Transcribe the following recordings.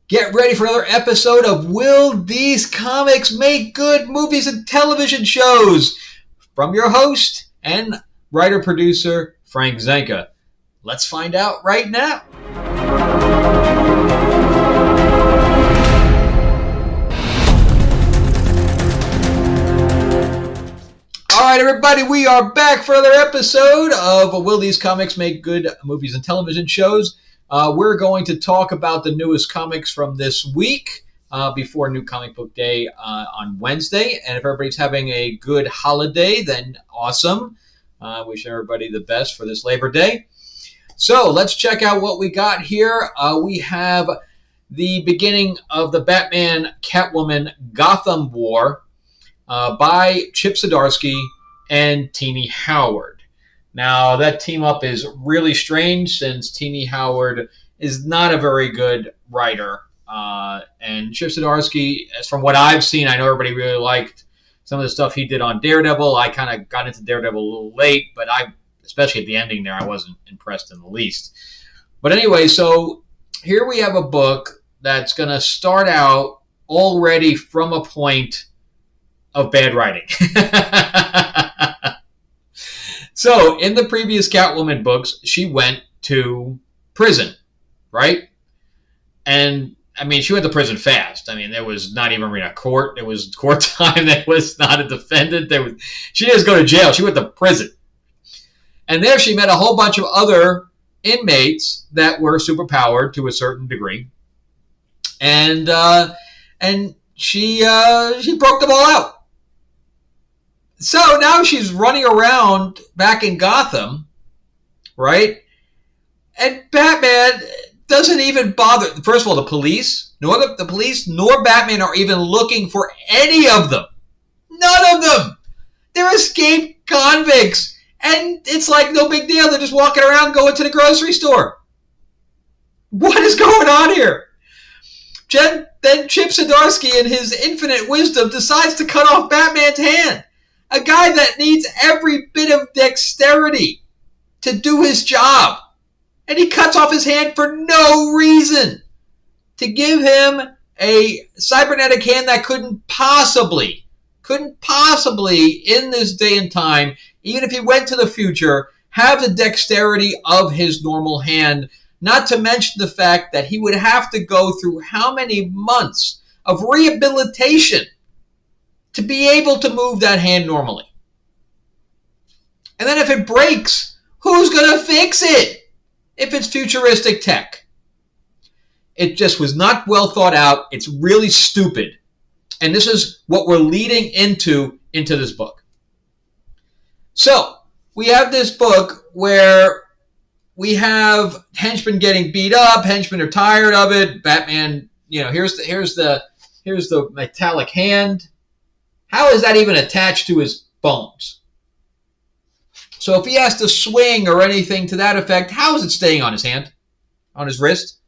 Get ready for another episode of Will These Comics Make Good Movies and Television Shows? From your host and writer-producer, Frank Zenka. Let's find out right now. All right, everybody, we are back for another episode of Will These Comics Make Good Movies and Television Shows? We're going to talk about the newest comics from this week before New Comic Book Day on Wednesday. And if everybody's having a good holiday, then awesome. Wish everybody the best for this Labor Day. So let's check out what we got here. We have the beginning of the Batman Catwoman Gotham War by Chip Zdarsky and Tini Howard. Now, that team-up is really strange since Tini Howard is not a very good writer. And Chip Zdarsky, as from what I've seen, I know everybody really liked some of the stuff he did on Daredevil. I kind of got into Daredevil a little late, but especially at the ending there, I wasn't impressed in the least. But anyway, so here we have a book that's going to start out already from a point of bad writing. So, in the previous Catwoman books, she went to prison, right? And, I mean, she went to prison fast. I mean, there was not even a court. There was court time. There was not a defendant. She didn't just go to jail. She went to prison. And there she met a whole bunch of other inmates that were superpowered to a certain degree. And she broke them all out. So now she's running around back in Gotham, right? And Batman doesn't even bother. First of all, the police nor Batman are even looking for any of them. None of them. They're escaped convicts. And it's like no big deal. They're just walking around going to the grocery store. What is going on here? Then Chip Zdarsky, in his infinite wisdom, decides to cut off Batman's hand. A guy that needs every bit of dexterity to do his job. And he cuts off his hand for no reason. To give him a cybernetic hand that couldn't possibly, in this day and time, even if he went to the future, have the dexterity of his normal hand. Not to mention the fact that he would have to go through how many months of rehabilitation to be able to move that hand normally. And then if it breaks, who's going to fix it if it's futuristic tech? It just was not well thought out. It's really stupid. And this is what we're leading into this book. So, we have this book where we have henchmen getting beat up. Henchmen are tired of it. Batman, here's the metallic hand. How is that even attached to his bones? So if he has to swing or anything to that effect, how is it staying on his hand? On his wrist?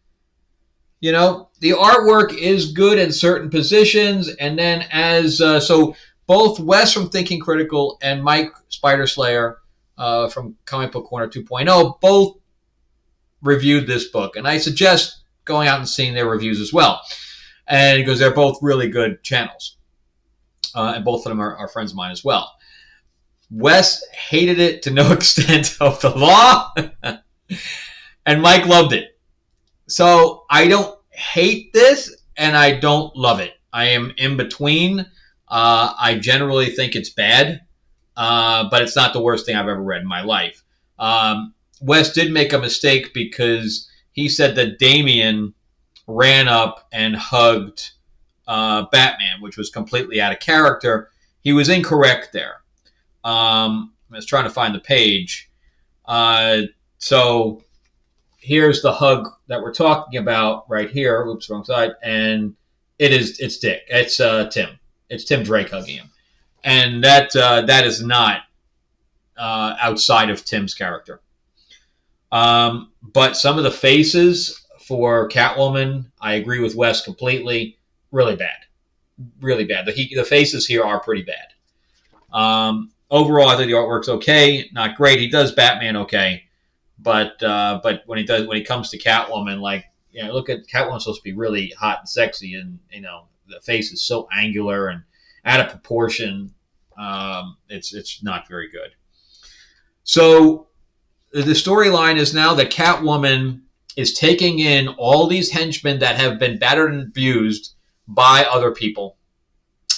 The artwork is good in certain positions, and then so both Wes from Thinking Critical and Mike Spider-Slayer from Comic Book Corner 2.0 both reviewed this book, and I suggest going out and seeing their reviews as well, and because they're both really good channels. And both of them are friends of mine as well. Wes hated it to no extent of the law, and Mike loved it. So I don't hate this, and I don't love it. I am in between. I generally think it's bad, but it's not the worst thing I've ever read in my life. Wes did make a mistake because he said that Damian ran up and hugged Batman, which was completely out of character. He was incorrect there. I was trying to find the page. So here's the hug that we're talking about right here. Oops, wrong side. And it's Dick. It's Tim. It's Tim Drake hugging him. And that is not outside of Tim's character. But some of the faces for Catwoman, I agree with Wes completely. Really bad. Really bad. The faces here are pretty bad. Overall, I think the artwork's okay. Not great. He does Batman okay. But when he comes to Catwoman, like, look at Catwoman, supposed to be really hot and sexy, and the face is so angular and out of proportion. It's not very good. So the storyline is now that Catwoman is taking in all these henchmen that have been battered and abused by other people,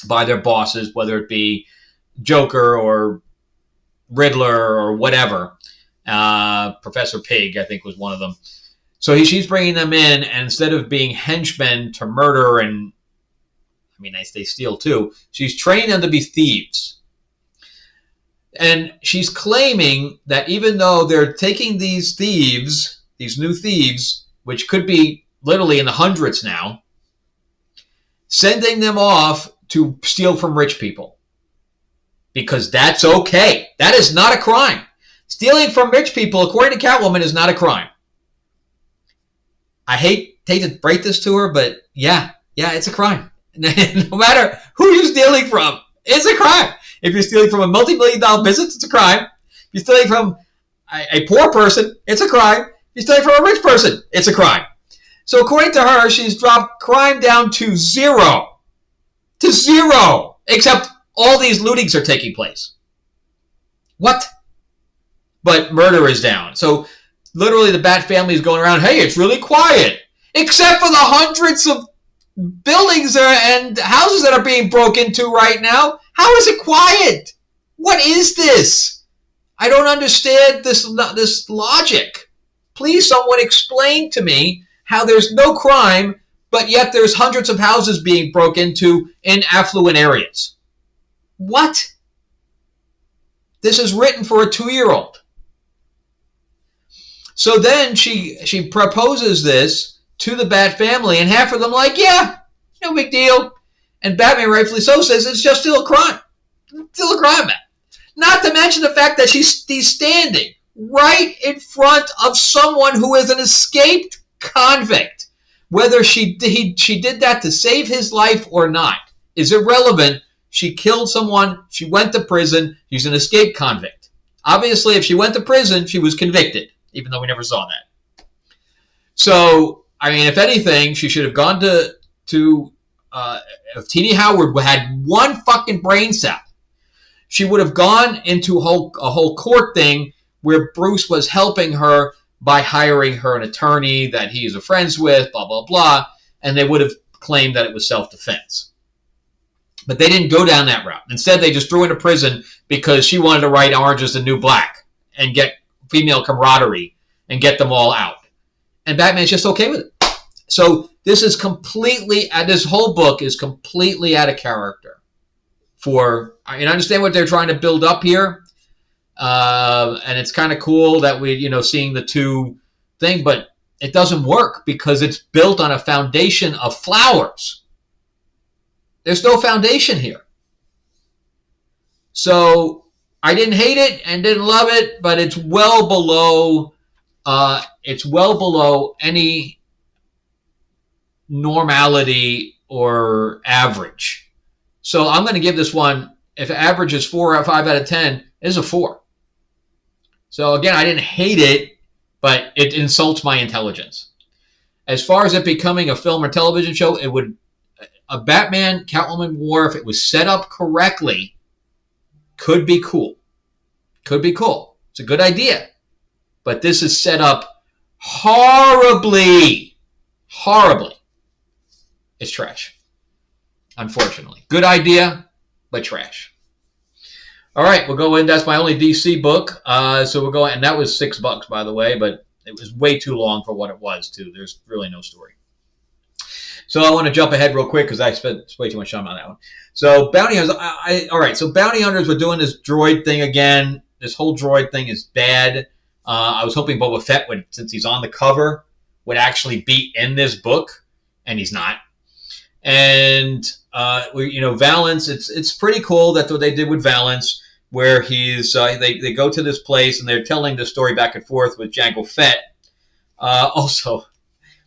by their bosses, whether it be Joker or Riddler or whatever. Professor Pig, I think, was one of them. So she's bringing them in, and instead of being henchmen to murder, and I mean, they steal too, she's training them to be thieves. And she's claiming that even though they're taking these thieves, these new thieves, which could be literally in the hundreds now, sending them off to steal from rich people. Because that's okay. That is not a crime. Stealing from rich people, according to Catwoman, is not a crime. I hate to break this to her, but yeah, it's a crime. No matter who you're stealing from, it's a crime. If you're stealing from a multi-million-dollar business, it's a crime. If you're stealing from a poor person, it's a crime. If you're stealing from a rich person, it's a crime. So according to her, she's dropped crime down to zero. To zero. Except all these lootings are taking place. What? But murder is down. So literally the Bat family is going around, hey, it's really quiet. Except for the hundreds of buildings and houses that are being broken into right now. How is it quiet? What is this? I don't understand this logic. Please, someone explain to me how there's no crime, but yet there's hundreds of houses being broken into in affluent areas. What? This is written for a 2-year-old. So then she proposes this to the Bat family, and half of them like, yeah, no big deal. And Batman, rightfully so, says it's just still a crime. Still a crime, man. Not to mention the fact that he's standing right in front of someone who is an escaped convict. Whether she did that to save his life or not is irrelevant. She killed someone. She went to prison. She's an escaped convict. Obviously, if she went to prison, she was convicted, even though we never saw that. So, I mean, if anything, she should have gone to if T.D. Howard had one fucking brain cell, she would have gone into a whole court thing where Bruce was helping her by hiring her an attorney that he's friends with, blah, blah, blah, and they would have claimed that it was self-defense. But they didn't go down that route. Instead, they just threw her into prison because she wanted to write Orange is the New Black and get female camaraderie and get them all out. And Batman's just okay with it. So this whole book is completely out of character. I understand what they're trying to build up here. And it's kind of cool that we, seeing the two thing, but it doesn't work because it's built on a foundation of flowers. There's no foundation here. So I didn't hate it and didn't love it, but it's well below any normality or average. So I'm going to give this one, if average is 4 or 5 out of 10, it's a 4. So again, I didn't hate it, but it insults my intelligence. As far as it becoming a film or television show, a Batman Catwoman war, if it was set up correctly, could be cool. Could be cool. It's a good idea. But this is set up horribly. Horribly. It's trash. Unfortunately. Good idea, but trash. All right, we'll go in. That's my only DC book. So we'll go in. And that was $6, by the way, but it was way too long for what it was, too. There's really no story. So I want to jump ahead real quick because I spent way too much time on that one. So Bounty Hunters. All right, so Bounty Hunters were doing this droid thing again. This whole droid thing is bad. I was hoping Boba Fett would, since he's on the cover, would actually be in this book, and he's not. And Valance, it's pretty cool that what they did with Valance, where he's they go to this place and they're telling the story back and forth with Jango Fett. Also,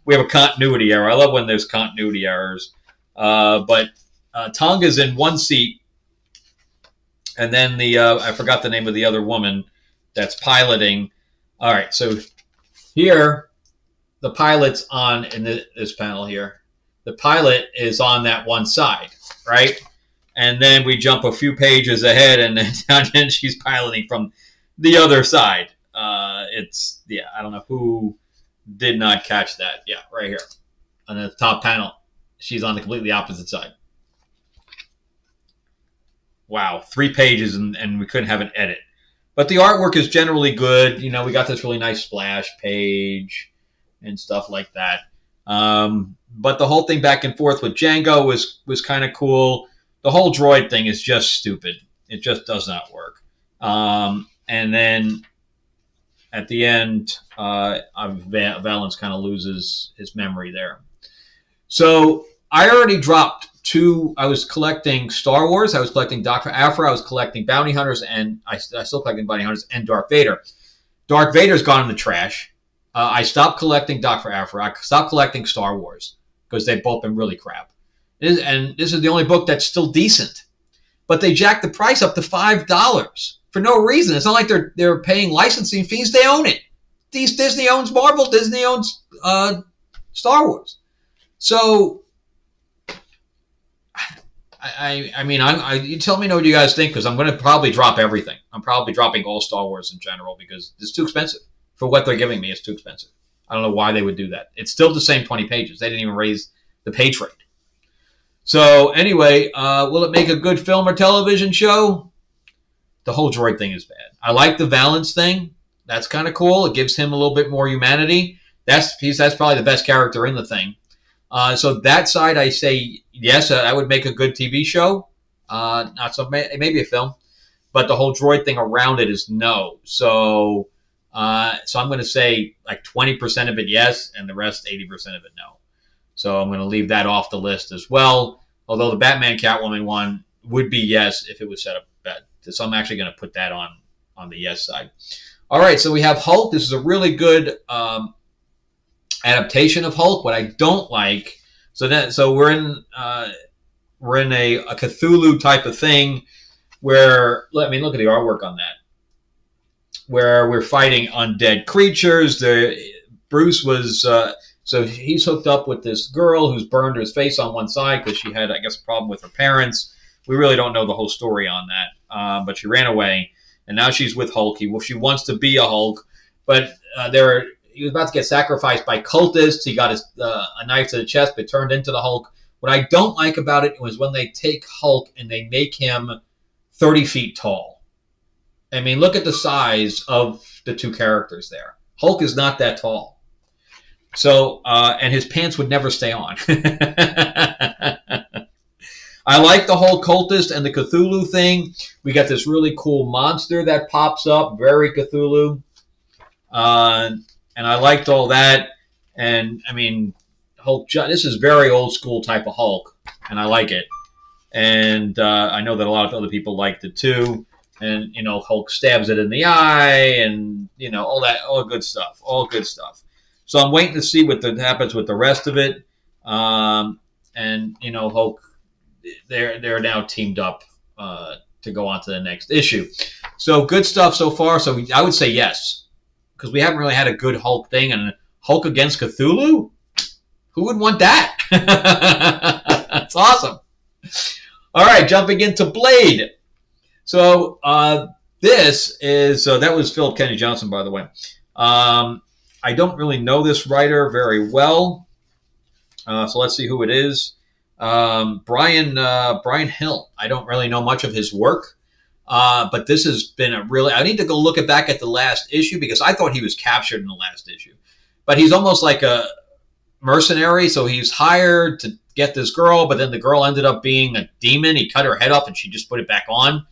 we have a continuity error. I love when there's continuity errors. But Tonga's in one seat, and then I forgot the name of the other woman that's piloting. All right, so here the pilot's on in this panel here. The pilot is on that one side, right? And then we jump a few pages ahead, and then she's piloting from the other side. I don't know who did not catch that. Yeah, right here on the top panel, she's on the completely opposite side. Wow, 3 pages, and we couldn't have an edit. But the artwork is generally good. You know, we got this really nice splash page and stuff like that. But the whole thing back and forth with Django was kind of cool. The whole droid thing is just stupid. It just does not work. And then at the end, Valance kind of loses his memory there. So I already dropped 2. I was collecting Star Wars. I was collecting Dr. Aphra. I was collecting Bounty Hunters, and I still collecting Bounty Hunters and Darth Vader. Darth Vader's gone in the trash. I stopped collecting Dr. Aphra. I stopped collecting Star Wars because they've both been really crap. And this is the only book that's still decent. But they jacked the price up to $5 for no reason. It's not like they're paying licensing fees. They own it. Disney owns Marvel. Disney owns Star Wars. So, I mean, you tell me what you guys think, because I'm going to probably drop everything. I'm probably dropping all Star Wars in general because it's too expensive. For what they're giving me, it's too expensive. I don't know why they would do that. It's still the same 20 pages. They didn't even raise the page rate. So anyway, will it make a good film or television show? The whole droid thing is bad. I like the Valance thing. That's kind of cool. It gives him a little bit more humanity. That's probably the best character in the thing. So that side, I say yes. That would make a good TV show. Not so maybe a film, but the whole droid thing around it is no. So I'm going to say like 20% of it yes, and the rest 80% of it no. So I'm going to leave that off the list as well. Although the Batman Catwoman one would be yes if it was set up bad. So I'm actually going to put that on the yes side. All right, so we have Hulk. This is a really good adaptation of Hulk. What I don't like, so we're in a Cthulhu type of thing where, I mean, look at the artwork on that, where we're fighting undead creatures. Bruce was so he's hooked up with this girl who's burned his face on one side because she had, I guess, a problem with her parents. We really don't know the whole story on that, but she ran away, and now she's with Hulk. She wants to be a Hulk, but he was about to get sacrificed by cultists. He got a knife to the chest, but turned into the Hulk. What I don't like about it was when they take Hulk and they make him 30 feet tall. I mean, look at the size of the two characters there. Hulk is not that tall. So, and his pants would never stay on. I like the whole cultist and the Cthulhu thing. We got this really cool monster that pops up, very Cthulhu. And I liked all that. And, I mean, Hulk, this is very old school type of Hulk, and I like it. And I know that a lot of other people liked it too. And, you know, Hulk stabs it in the eye and, you know, all good stuff. So I'm waiting to see what happens with the rest of it. And, you know, Hulk, they're now teamed up to go on to the next issue. So good stuff so far. So I would say yes, because we haven't really had a good Hulk thing. And Hulk against Cthulhu? Who would want that? That's awesome. All right, jumping into Blade. So this is, that was Philip Kennedy Johnson, by the way. I don't really know this writer very well. So let's see who it is. Brian Hill. I don't really know much of his work. But this has been I need to go look back at the last issue because I thought he was captured in the last issue. But he's almost like a mercenary, so he's hired to get this girl, but then the girl ended up being a demon. He cut her head off and she just put it back on.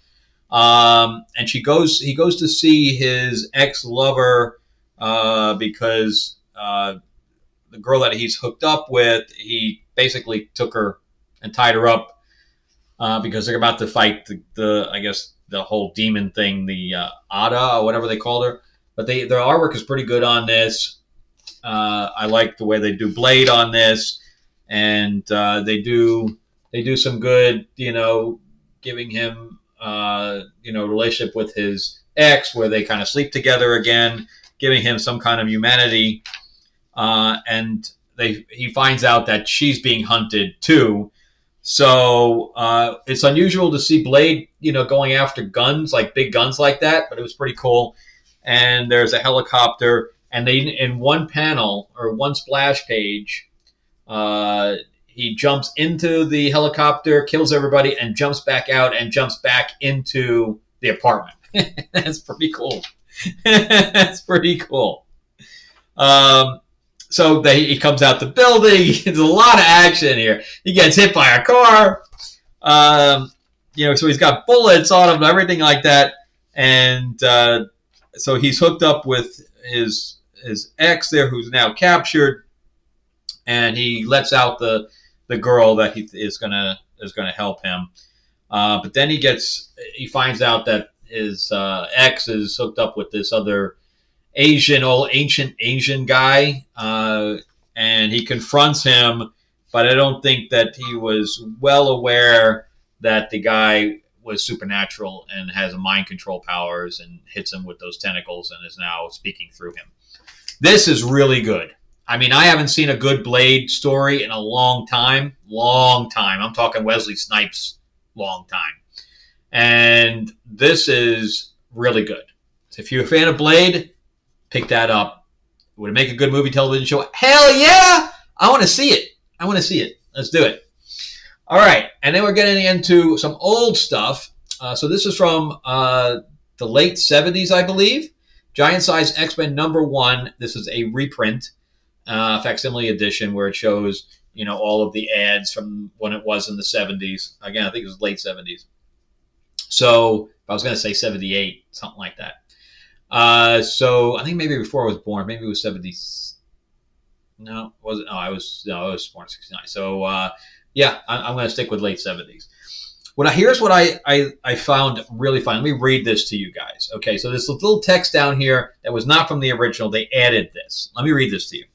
And he goes to see his ex-lover because the girl that he's hooked up with, he basically took her and tied her up because they're about to fight the whole demon thing, the Ada or whatever they called her. But their artwork is pretty good on this. I like the way they do Blade on this, and they do some good, giving him relationship with his ex where they kind of sleep together again, giving him some kind of humanity. and he finds out that she's being hunted too. So it's unusual to see Blade, going after guns, like big guns like that, but it was pretty cool. And there's a helicopter, and they, in one panel or one splash page, he jumps into the helicopter, kills everybody, and jumps back out and jumps back into the apartment. That's pretty cool. That's pretty cool. So he comes out the building. There's a lot of action here. He gets hit by a car. So he's got bullets on him and everything like that. And so he's hooked up with his ex there, who's now captured, and he lets out the girl that he is gonna help him. But then he finds out that his ex is hooked up with this other ancient Asian guy, and he confronts him, but I don't think that he was well aware that the guy was supernatural and has mind control powers and hits him with those tentacles and is now speaking through him. This is really good. I mean, I haven't seen a good Blade story in a long time. I'm talking Wesley Snipes, long time. And this is really good. So if you're a fan of Blade, pick that up. Would it make a good movie television show? Hell yeah! I want to see it. Let's do it. All right, and then we're getting into some old stuff. So this is from the late 70s, I believe. Giant Size X-Men #1. This is a reprint, facsimile edition, where it shows, all of the ads from when it was in the 70s. Again, I think it was late 70s. So I was going to say 78, something like that. So I think maybe before I was born, maybe it was 70. No, was it? No, I was born in 69. So yeah, I'm going to stick with late 70s. Here's what I found really fun. Let me read this to you guys. Okay, so this little text down here that was not from the original. They added this. Let me read this to you.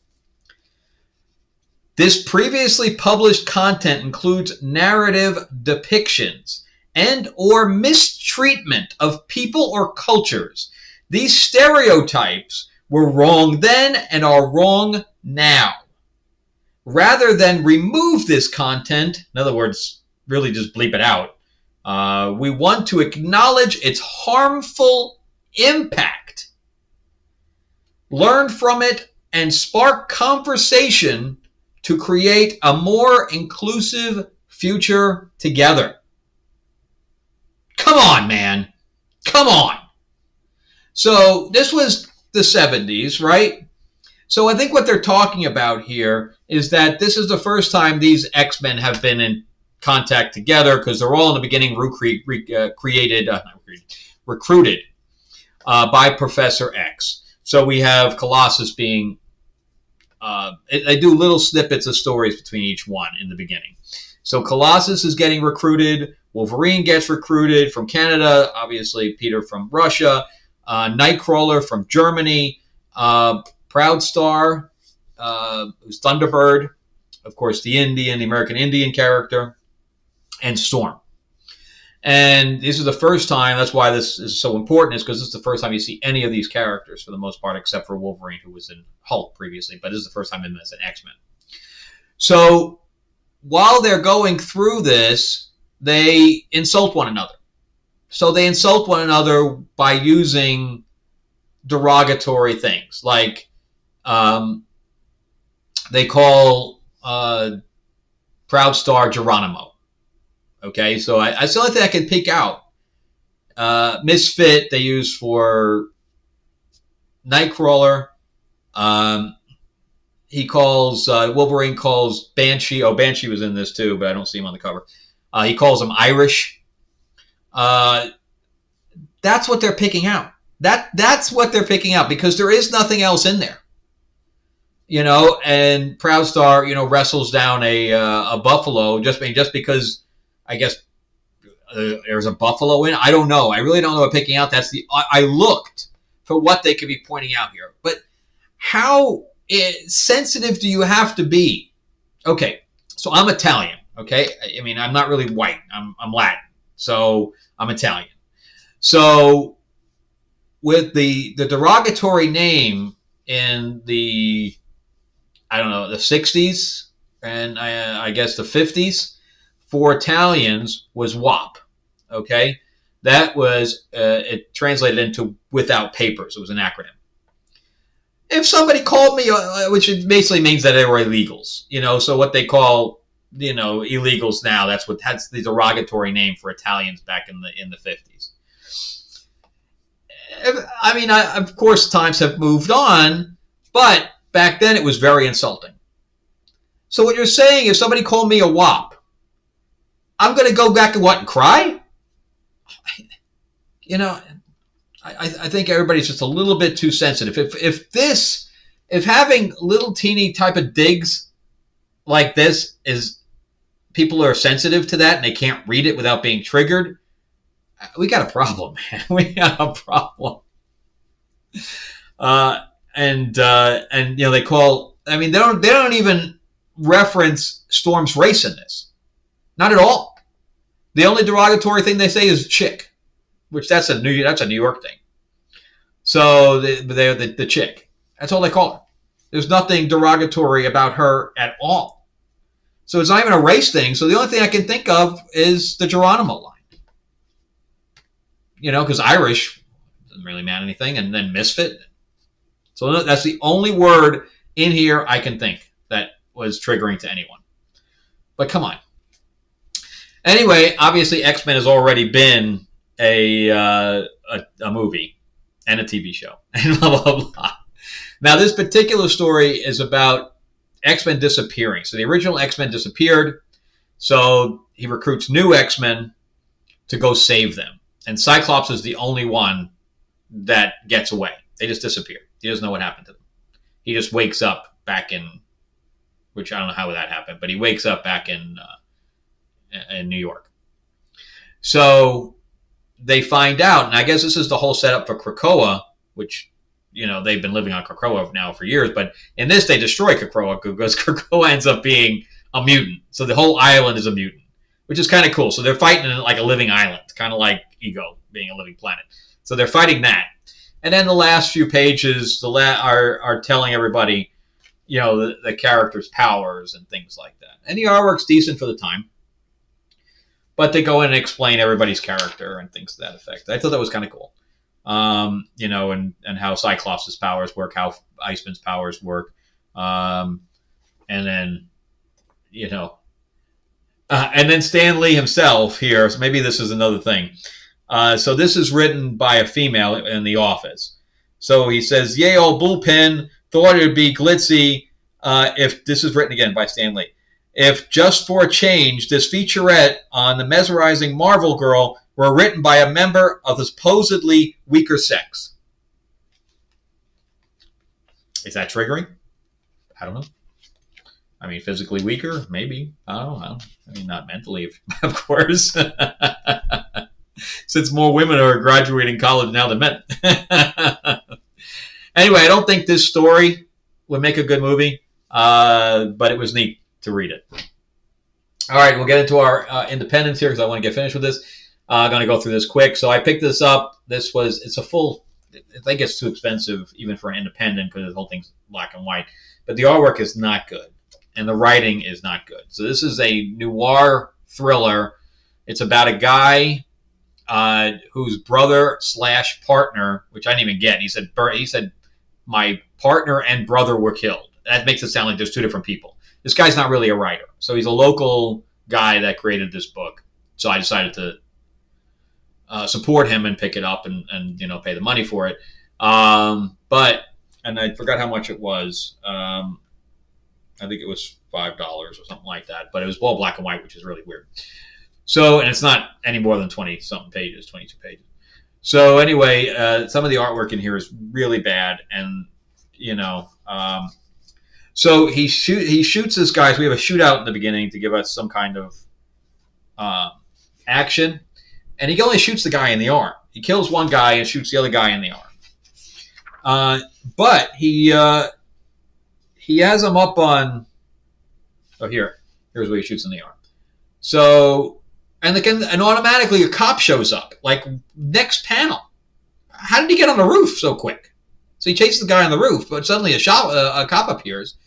This previously published content includes narrative depictions and or mistreatment of people or cultures. These stereotypes were wrong then and are wrong now. Rather than remove this content, in other words, really just bleep it out, we want to acknowledge its harmful impact, learn from it, and spark conversation to create a more inclusive future together. Come on, man. Come on. So this was the 70s, right? So I think what they're talking about here is that this is the first time these X-Men have been in contact together, because they're all in the beginning recruited by Professor X. So we have Colossus being, they do little snippets of stories between each one in the beginning. So Colossus is getting recruited, Wolverine gets recruited from Canada, obviously Peter from Russia, Nightcrawler from Germany, Proudstar, who's Thunderbird, of course the American Indian character, and Storm. And this is the first time, that's why this is so important, is because this is the first time you see any of these characters for the most part, except for Wolverine, who was in Hulk previously, but this is the first time in as an X-Men. So while they're going through this, they insult one another. So they insult one another by using derogatory things, like they call Proudstar Geronimo. Okay, so it's the only thing I can pick out. Misfit they use for Nightcrawler. Wolverine calls Banshee. Oh, Banshee was in this too, but I don't see him on the cover. He calls him Irish. That's what they're picking out. That's what they're picking out, because there is nothing else in there. And Proudstar, wrestles down a buffalo just because I guess there's a buffalo in. I don't know. I really don't know what picking out. I looked for what they could be pointing out here, but how sensitive do you have to be? Okay, so I'm Italian. Okay, I mean I'm not really white. I'm Latin, so I'm Italian. So with the derogatory name in the I don't know, the 60s and I guess the 50s for Italians was WAP. Okay, that was it translated into without papers. It was an acronym. If somebody called me, which basically means that they were illegals, so what they call, illegals now, that's the derogatory name for Italians back in the 50s. I mean, of course, times have moved on, but back then it was very insulting. So what you're saying, if somebody called me a wop, I'm going to go back and what, and cry? I think everybody's just a little bit too sensitive. If having little teeny type of digs like this is, people are sensitive to that and they can't read it without being triggered, we got a problem, man. We got a problem. And they call. I mean, they don't even reference Storm's race in this. Not at all. The only derogatory thing they say is chick, which that's a New York thing. So they're the chick. That's all they call her. There's nothing derogatory about her at all. So it's not even a race thing. So the only thing I can think of is the Geronimo line. Because Irish doesn't really mean anything, and then misfit. So that's the only word in here I can think that was triggering to anyone. But come on. Anyway, obviously X-Men has already been a movie and a TV show and blah, blah, blah. Now, this particular story is about X-Men disappearing. So the original X-Men disappeared, so he recruits new X-Men to go save them. And Cyclops is the only one that gets away. They just disappear. He doesn't know what happened to them. He just wakes up back in, which I don't know how that happened, but he wakes up back in New York. So they find out, and I guess this is the whole setup for Krakoa, which, they've been living on Krakoa now for years, but in this they destroy Krakoa because Krakoa ends up being a mutant. So the whole island is a mutant, which is kind of cool. So they're fighting in like a living island, kind of like Ego being a living planet. So they're fighting that. And then the last few pages are telling everybody, the character's powers and things like that. And the artwork's decent for the time. But they go in and explain everybody's character and things to that effect. I thought that was kind of cool. And how Cyclops' powers work, how Iceman's powers work. And then Stan Lee himself here, so maybe this is another thing. So this is written by a female in the office. So he says, yay, old bullpen, thought it would be glitzy if, this is written again by Stan Lee, if just for a change, this featurette on the mesmerizing Marvel girl were written by a member of the supposedly weaker sex. Is that triggering? I don't know. I mean, physically weaker, maybe. I don't know. I mean, not mentally, of course. Since more women are graduating college now than men. Anyway, I don't think this story would make a good movie, but it was neat to read it. All right, we'll get into our independence here because I want to get finished with this. I'm going to go through this quick. So I picked this up. It's a full, I think it's too expensive even for an independent because the whole thing's black and white. But the artwork is not good, and the writing is not good. So this is a noir thriller. It's about a guy whose brother / partner, which I didn't even get. He said my partner and brother were killed. That makes it sound like there's two different people. This guy's not really a writer. So he's a local guy that created this book. So I decided to support him and pick it up and pay the money for it. But I forgot how much it was. I think it was $5 or something like that. But it was all black and white, which is really weird. So, and it's not any more than 20-something pages, 22 pages. So anyway, some of the artwork in here is really bad. And, so he shoots this guy. So we have a shootout in the beginning to give us some kind of action. And he only shoots the guy in the arm. He kills one guy and shoots the other guy in the arm. But he has him up on... Oh, here's where he shoots in the arm. So... And automatically a cop shows up, like next panel. How did he get on the roof so quick? So he chases the guy on the roof, but suddenly a cop appears.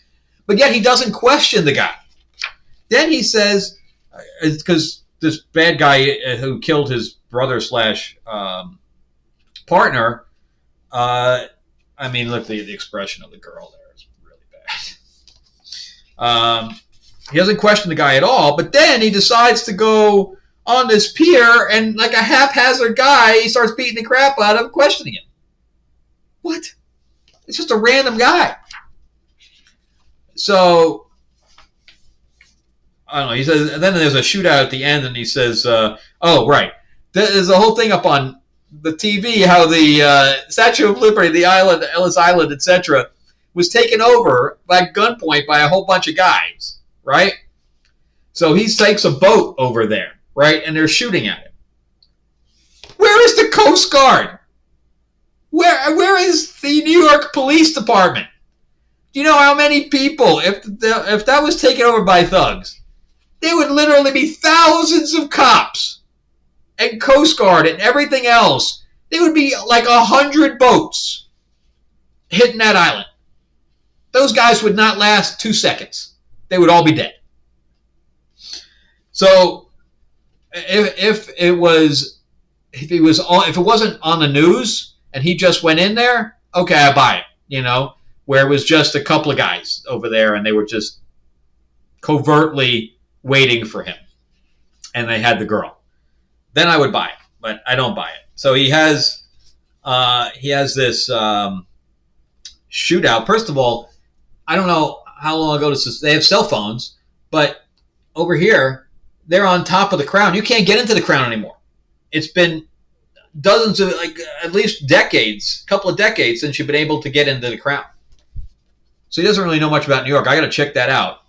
but yet he doesn't question the guy. Then he says, because this bad guy who killed his brother slash partner, I mean, look, the expression of the girl there is really bad. He doesn't question the guy at all, but then he decides to go on this pier, and like a haphazard guy, he starts beating the crap out of him, questioning him. What? It's just a random guy. So, I don't know. He says, and then there's a shootout at the end, and he says, oh, right. There's a whole thing up on the TV how the Statue of Liberty, the island, Ellis Island, etc., was taken over by gunpoint by a whole bunch of guys, right? So he takes a boat over there, right? And they're shooting at him. Where is the Coast Guard? Where is the New York Police Department? Do you know how many people, if that was taken over by thugs, there would literally be thousands of cops and Coast Guard and everything else. There would be like 100 boats hitting that island. Those guys would not last 2 seconds. They would all be dead. So if it wasn't on the news and he just went in there, okay, I buy it. You know, where it was just a couple of guys over there and they were just covertly waiting for him, and they had the girl. Then I would buy it, but I don't buy it. So he has this shootout. First of all, I don't know how long ago this is. They have cell phones, but over here they're on top of the Crown. You can't get into the Crown anymore. It's been dozens of, like, at least decades, a couple of decades since you've been able to get into the Crown. So he doesn't really know much about New York. I got to check that out.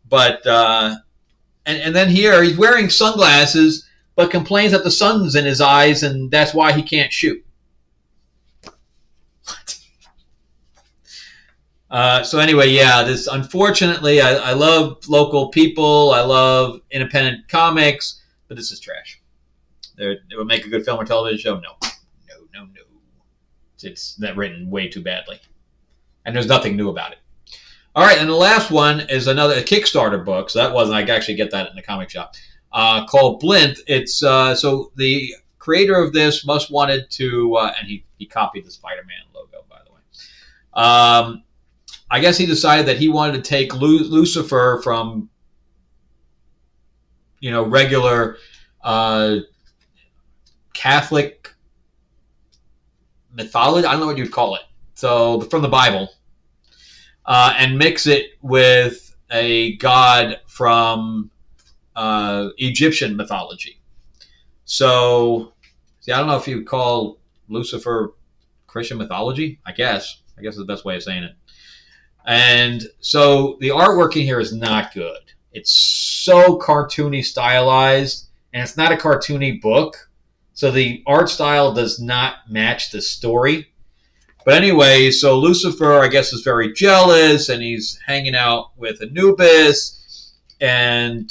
But and then here he's wearing sunglasses, but complains that the sun's in his eyes, and that's why he can't shoot. So anyway, yeah, this, unfortunately, I love local people. I love independent comics, but this is trash. It would make a good film or television show? No. It's written way too badly. And there's nothing new about it. All right, and the last one is a Kickstarter book. So that wasn't, I could actually get that in the comic shop, called Blinth. It's so the creator of this wanted to, and he copied the Spider-Man logo, by the way. I guess he decided that he wanted to take Lucifer from, regular Catholic mythology. I don't know what you'd call it. So from the Bible. And mix it with a god from Egyptian mythology. So, see, I don't know if you call Lucifer Christian mythology. I guess is the best way of saying it. And so the artwork in here is not good. It's so cartoony stylized, and it's not a cartoony book. So the art style does not match the story. But anyway, so Lucifer, I guess, is very jealous, and he's hanging out with Anubis, and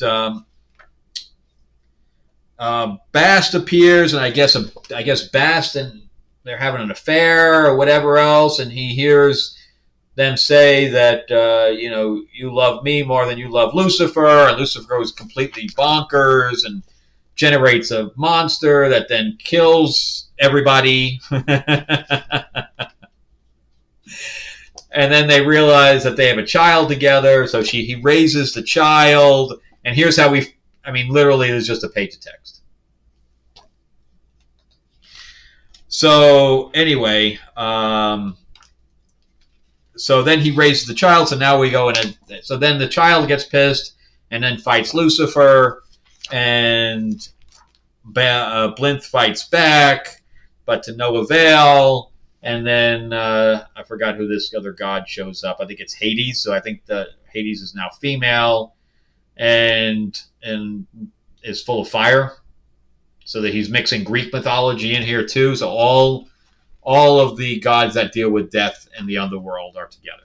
Bast appears, and I guess Bast and they're having an affair or whatever else, and he hears them say that you love me more than you love Lucifer, and Lucifer goes completely bonkers and generates a monster that then kills everybody. And then they realize that they have a child together, so he raises the child, and here's how literally there's just a page of text. So anyway, so then he raises the child, so now we go in, so then the child gets pissed, and then fights Lucifer, and Blinth fights back, but to no avail. And then I forgot who this other god shows up. I think it's Hades. So I think the Hades is now female, and is full of fire. So that he's mixing Greek mythology in here too. So all of the gods that deal with death and the underworld are together.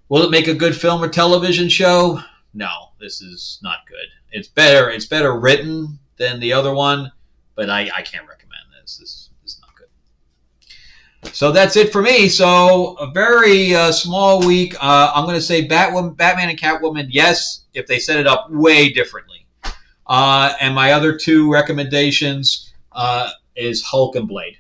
Will it make a good film or television show? No, this is not good. It's better written than the other one, but I can't recommend this. This is not good. So that's it for me. So a very small week. I'm going to say Batman and Catwoman, yes, if they set it up way differently. And my other two recommendations is Hulk and Blade.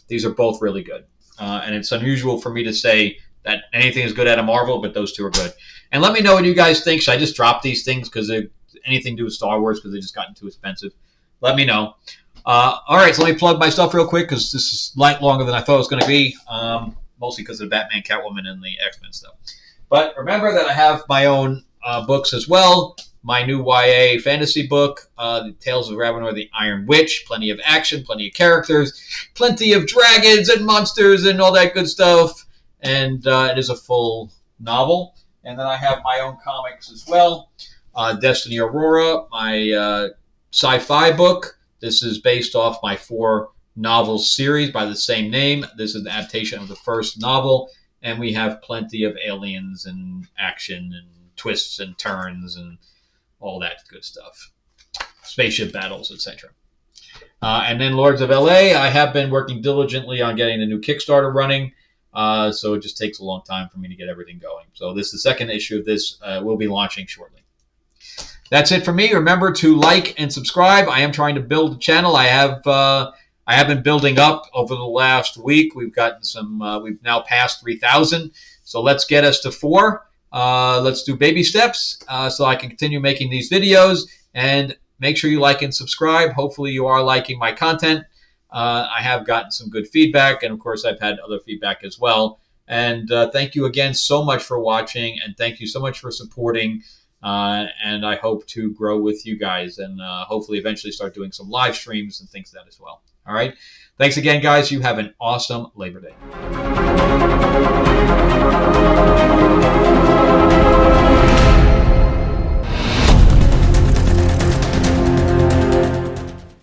These are both really good. And it's unusual for me to say that anything is good out of Marvel, but those two are good. And let me know what you guys think. Should I just drop these things because anything to do with Star Wars because they just gotten too expensive? Let me know. All right, so let me plug my stuff real quick because this is longer than I thought it was going to be, mostly because of Batman, Catwoman, and the X-Men stuff. But remember that I have my own books as well. My new YA fantasy book, The Tales of Ravenor the Iron Witch. Plenty of action, plenty of characters, plenty of dragons and monsters and all that good stuff. And it is a full novel. And then I have my own comics as well. Destiny Aurora, my sci-fi book. This is based off my 4-novel series by the same name. This is an adaptation of the first novel, and we have plenty of aliens and action and twists and turns and all that good stuff. Spaceship battles, etc. And then Lords of LA, I have been working diligently on getting the new Kickstarter running, so it just takes a long time for me to get everything going. So this is the second issue of this. Will be launching shortly. That's it for me. Remember to like and subscribe. I am trying to build a channel. I have been building up over the last week. We've gotten some. We've now passed 3,000. So let's get us to 4. Let's do baby steps so I can continue making these videos. And make sure you like and subscribe. Hopefully you are liking my content. I have gotten some good feedback, and of course I've had other feedback as well. And thank you again so much for watching, and thank you so much for supporting. And I hope to grow with you guys and hopefully eventually start doing some live streams and things like that as well. All right. Thanks again, guys. You have an awesome Labor Day.